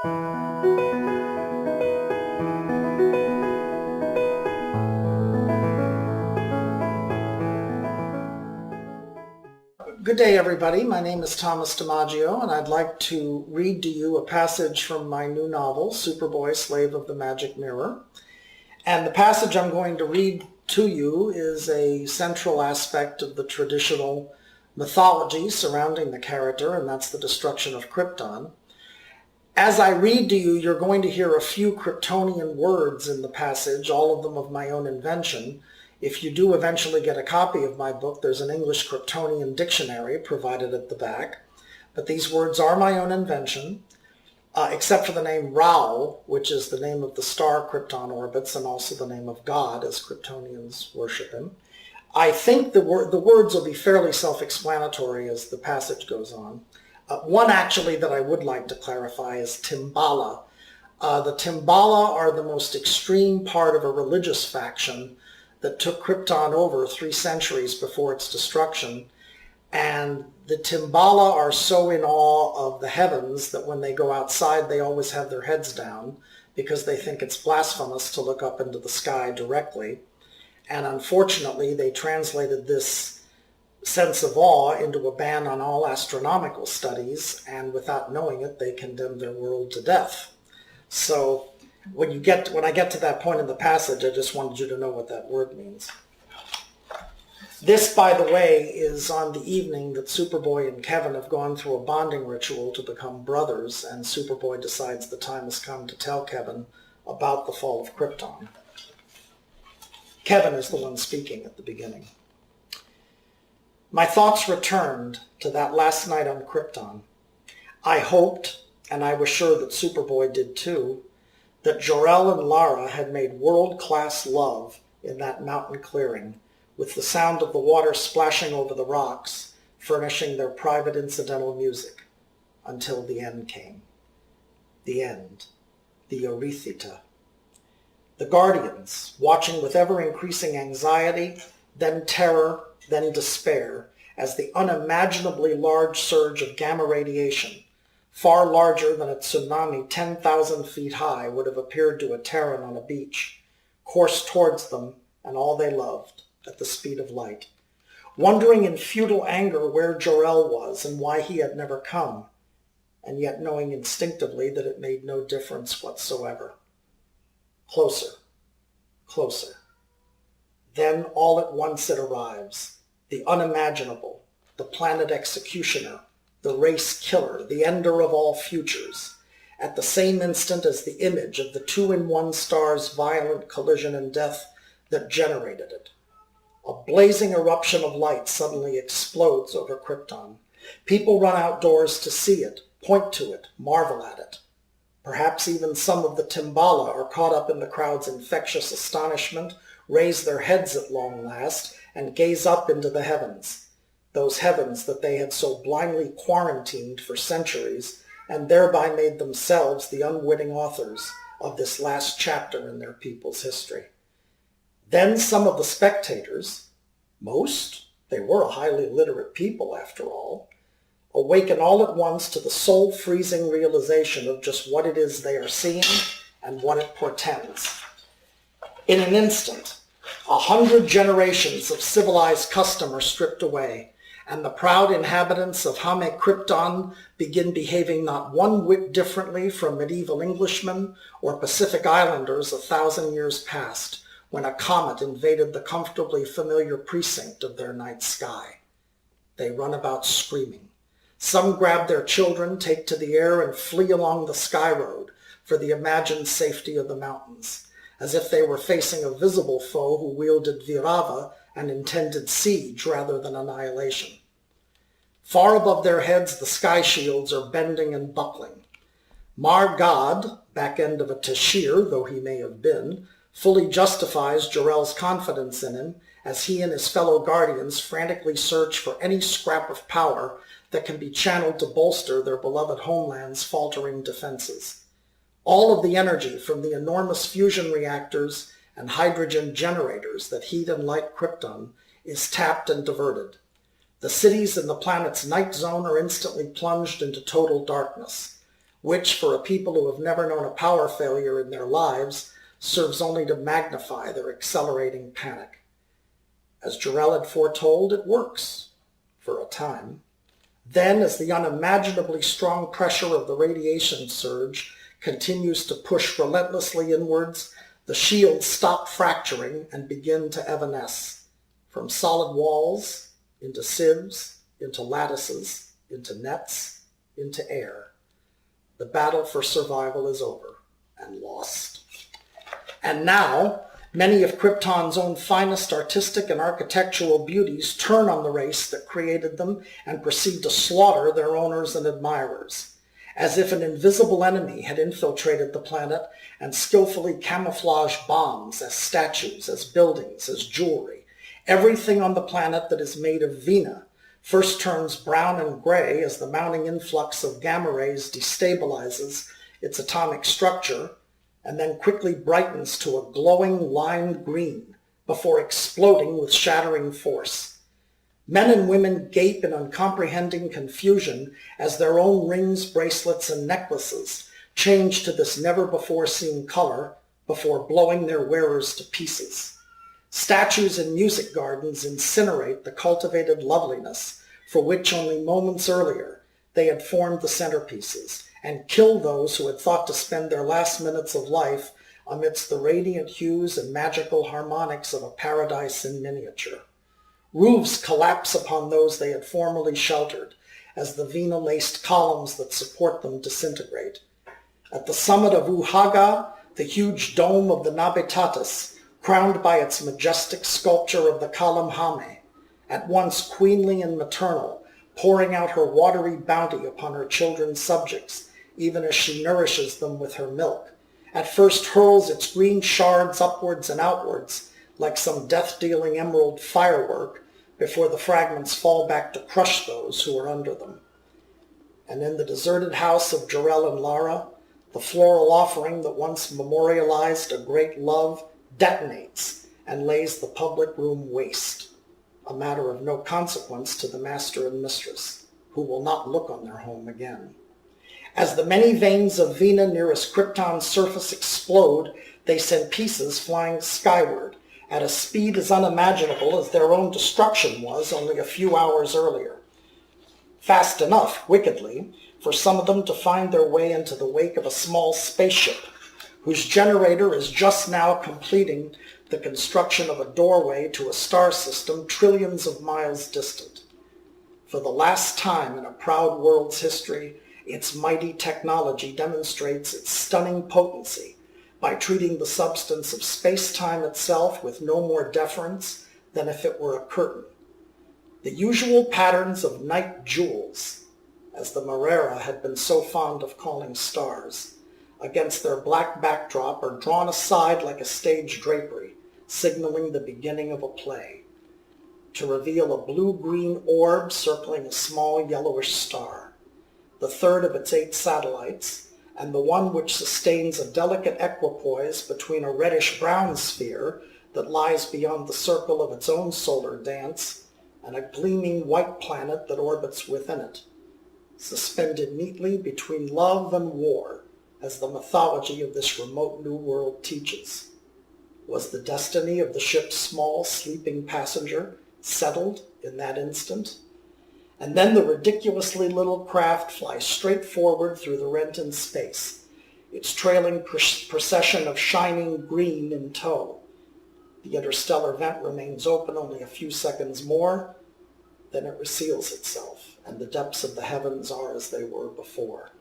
Good day, everybody. My name is Thomas DiMaggio, and I'd like to read to you a passage from my new novel, Superboy, Slave of the Magic Mirror. And the passage I'm going to read to you is a central aspect of the traditional mythology surrounding the character, and that's the destruction of Krypton. As I read to you, you're going to hear a few Kryptonian words in the passage, all of them of my own invention. If you do eventually get a copy of my book, there's an English Kryptonian dictionary provided at the back. But these words are my own invention, except for the name Ra, which is the name of the star Krypton orbits and also the name of God, as Kryptonians worship him. I think the words will be fairly self-explanatory as the passage goes on. One actually that I would like to clarify is Timbala. The Timbala are the most extreme part of a religious faction that took Krypton over 3 centuries before its destruction. And the Timbala are so in awe of the heavens that when they go outside, they always have their heads down because they think it's blasphemous to look up into the sky directly. And unfortunately, they translated this sense of awe into a ban on all astronomical studies, and without knowing it, they condemned their world to death. So when I get to that point in the passage, I just wanted you to know what that word means. This, by the way, is on the evening that Superboy and Kevin have gone through a bonding ritual to become brothers, and Superboy decides the time has come to tell Kevin about the fall of Krypton. Kevin is the one speaking at the beginning. My thoughts returned to that last night on Krypton. I hoped, and I was sure that Superboy did too, that Jor-El and Lara had made world-class love in that mountain clearing, with the sound of the water splashing over the rocks, furnishing their private incidental music, until the end came. The end. The Eurytheta. The Guardians, watching with ever-increasing anxiety, then terror, then despair, as the unimaginably large surge of gamma radiation, far larger than a tsunami 10,000 feet high, would have appeared to a Terran on a beach, coursed towards them and all they loved at the speed of light, wondering in futile anger where Jor-El was and why he had never come, and yet knowing instinctively that it made no difference whatsoever. Closer, closer. Then all at once it arrives, the unimaginable, the planet executioner, the race killer, the ender of all futures, at the same instant as the image of the 2-in-1 star's violent collision and death that generated it. A blazing eruption of light suddenly explodes over Krypton. People run outdoors to see it, point to it, marvel at it. Perhaps even some of the Timbala are caught up in the crowd's infectious astonishment, raise their heads at long last, and gaze up into the heavens. Those heavens that they had so blindly quarantined for centuries, and thereby made themselves the unwitting authors of this last chapter in their people's history. Then some of the spectators, most, they were a highly literate people after all, awaken all at once to the soul-freezing realization of just what it is they are seeing and what it portends. In an instant, 100 generations of civilized custom are stripped away, and the proud inhabitants of Hame Krypton begin behaving not one whit differently from medieval Englishmen or Pacific Islanders 1,000 years past, when a comet invaded the comfortably familiar precinct of their night sky. They run about screaming. Some grab their children, take to the air, and flee along the sky road for the imagined safety of the mountains, as if they were facing a visible foe who wielded virava and intended siege rather than annihilation. Far above their heads, the sky shields are bending and buckling. Mar God, back end of a Tashir, though he may have been, fully justifies Jor-El's confidence in him as he and his fellow Guardians frantically search for any scrap of power that can be channeled to bolster their beloved homeland's faltering defenses. All of the energy from the enormous fusion reactors and hydrogen generators that heat and light Krypton is tapped and diverted. The cities in the planet's night zone are instantly plunged into total darkness. which, for a people who have never known a power failure in their lives, serves only to magnify their accelerating panic. As Jor-El had foretold, it works, for a time. Then, as the unimaginably strong pressure of the radiation surge continues to push relentlessly inwards, the shields stop fracturing and begin to evanesce, from solid walls, into sieves, into lattices, into nets, into air. The battle for survival is over and lost. And now, many of Krypton's own finest artistic and architectural beauties turn on the race that created them and proceed to slaughter their owners and admirers, as if an invisible enemy had infiltrated the planet and skillfully camouflaged bombs as statues, as buildings, as jewelry. Everything on the planet that is made of Vina first turns brown and gray as the mounting influx of gamma rays destabilizes its atomic structure, and then quickly brightens to a glowing lime green before exploding with shattering force. Men and women gape in uncomprehending confusion as their own rings, bracelets, and necklaces change to this never-before-seen color before blowing their wearers to pieces. Statues in music gardens incinerate the cultivated loveliness for which only moments earlier they had formed the centerpieces, and kill those who had thought to spend their last minutes of life amidst the radiant hues and magical harmonics of a paradise in miniature. Roofs collapse upon those they had formerly sheltered as the Vina-laced columns that support them disintegrate. At the summit of Uhaga, the huge dome of the Nabetatis, crowned by its majestic sculpture of the Kalamhame, at once queenly and maternal, pouring out her watery bounty upon her children's subjects, even as she nourishes them with her milk, at first hurls its green shards upwards and outwards, like some death-dealing emerald firework, before the fragments fall back to crush those who are under them. And in the deserted house of Jor-El and Lara, the floral offering that once memorialized a great love detonates and lays the public room waste, a matter of no consequence to the master and mistress, who will not look on their home again. As the many veins of Vina nearest Krypton's surface explode, they send pieces flying skyward at a speed as unimaginable as their own destruction was only a few hours earlier. Fast enough, wickedly, for some of them to find their way into the wake of a small spaceship, whose generator is just now completing the construction of a doorway to a star system trillions of miles distant. For the last time in a proud world's history, its mighty technology demonstrates its stunning potency by treating the substance of space-time itself with no more deference than if it were a curtain. The usual patterns of night jewels, as the Marera had been so fond of calling stars, against their black backdrop are drawn aside like a stage drapery, signaling the beginning of a play, to reveal a blue-green orb circling a small yellowish star, the third of its 8 satellites, and the one which sustains a delicate equipoise between a reddish-brown sphere that lies beyond the circle of its own solar dance and a gleaming white planet that orbits within it, suspended neatly between love and war, as the mythology of this remote new world teaches. Was the destiny of the ship's small, sleeping passenger settled in that instant? And then the ridiculously little craft flies straight forward through the rent in space, its trailing procession of shining green in tow. The interstellar vent remains open only a few seconds more, then it reseals itself, and the depths of the heavens are as they were before.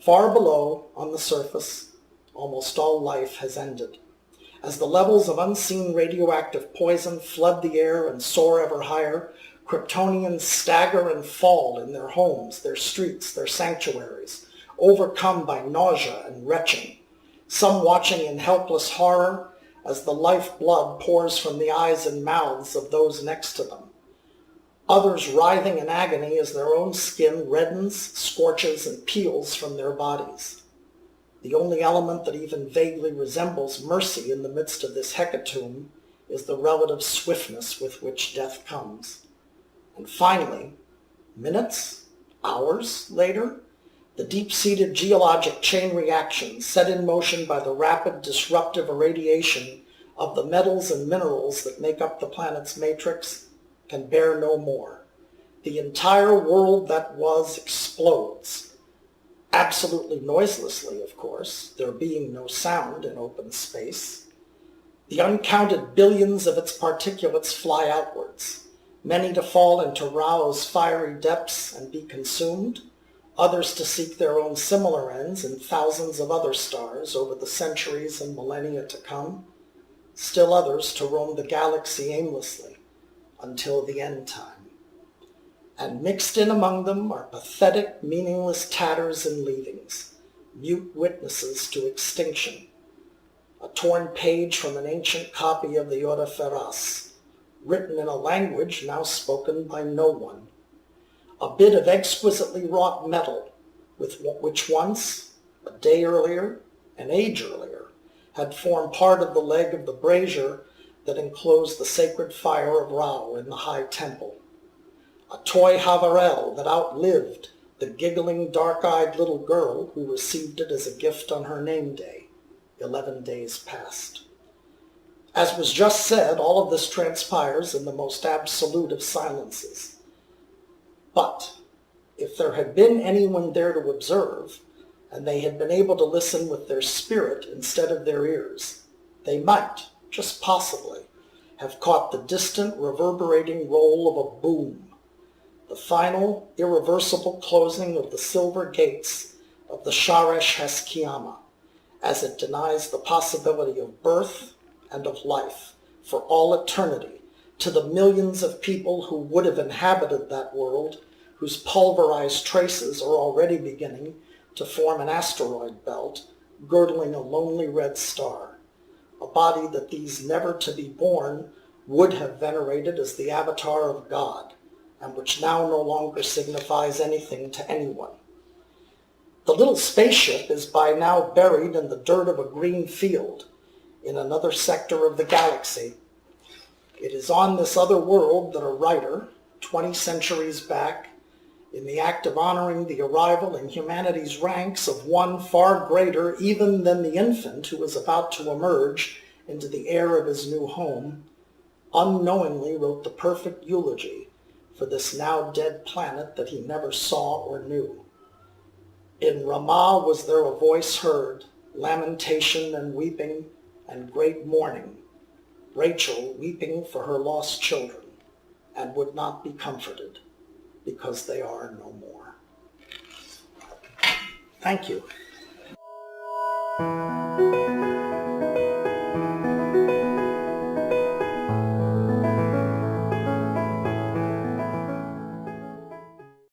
Far below, on the surface, almost all life has ended. As the levels of unseen radioactive poison flood the air and soar ever higher, Kryptonians stagger and fall in their homes, their streets, their sanctuaries, overcome by nausea and retching, some watching in helpless horror as the life-blood pours from the eyes and mouths of those next to them, others writhing in agony as their own skin reddens, scorches, and peels from their bodies. The only element that even vaguely resembles mercy in the midst of this hecatomb is the relative swiftness with which death comes. And finally, minutes, hours later, the deep-seated geologic chain reactions set in motion by the rapid disruptive irradiation of the metals and minerals that make up the planet's matrix can bear no more. The entire world that was explodes. Absolutely noiselessly, of course, there being no sound in open space. The uncounted billions of its particulates fly outwards, many to fall into Rao's fiery depths and be consumed, others to seek their own similar ends in thousands of other stars over the centuries and millennia to come, still others to roam the galaxy aimlessly until the end time. And mixed in among them are pathetic, meaningless tatters and leavings, mute witnesses to extinction. A torn page from an ancient copy of the Ora Feras, written in a language now spoken by no one. A bit of exquisitely wrought metal, with which once, a day earlier, an age earlier, had formed part of the leg of the brazier that enclosed the sacred fire of Rao in the high temple. A toy Havarel that outlived the giggling, dark-eyed little girl who received it as a gift on her name day, 11 days past. As was just said, all of this transpires in the most absolute of silences. But if there had been anyone there to observe, and they had been able to listen with their spirit instead of their ears, they might, just possibly, have caught the distant, reverberating roll of a boom, the final, irreversible closing of the silver gates of the Sharesh Heskiyama, as it denies the possibility of birth and of life for all eternity to the millions of people who would have inhabited that world, whose pulverized traces are already beginning to form an asteroid belt girdling a lonely red star, a body that these never-to-be-born would have venerated as the avatar of God, and which now no longer signifies anything to anyone. The little spaceship is by now buried in the dirt of a green field in another sector of the galaxy. It is on this other world that a writer, 20 centuries back, in the act of honoring the arrival in humanity's ranks of one far greater even than the infant who was about to emerge into the air of his new home, unknowingly wrote the perfect eulogy for this now dead planet that he never saw or knew. In Ramah was there a voice heard, lamentation and weeping and great mourning, Rachel weeping for her lost children, and would not be comforted, because they are no more. Thank you.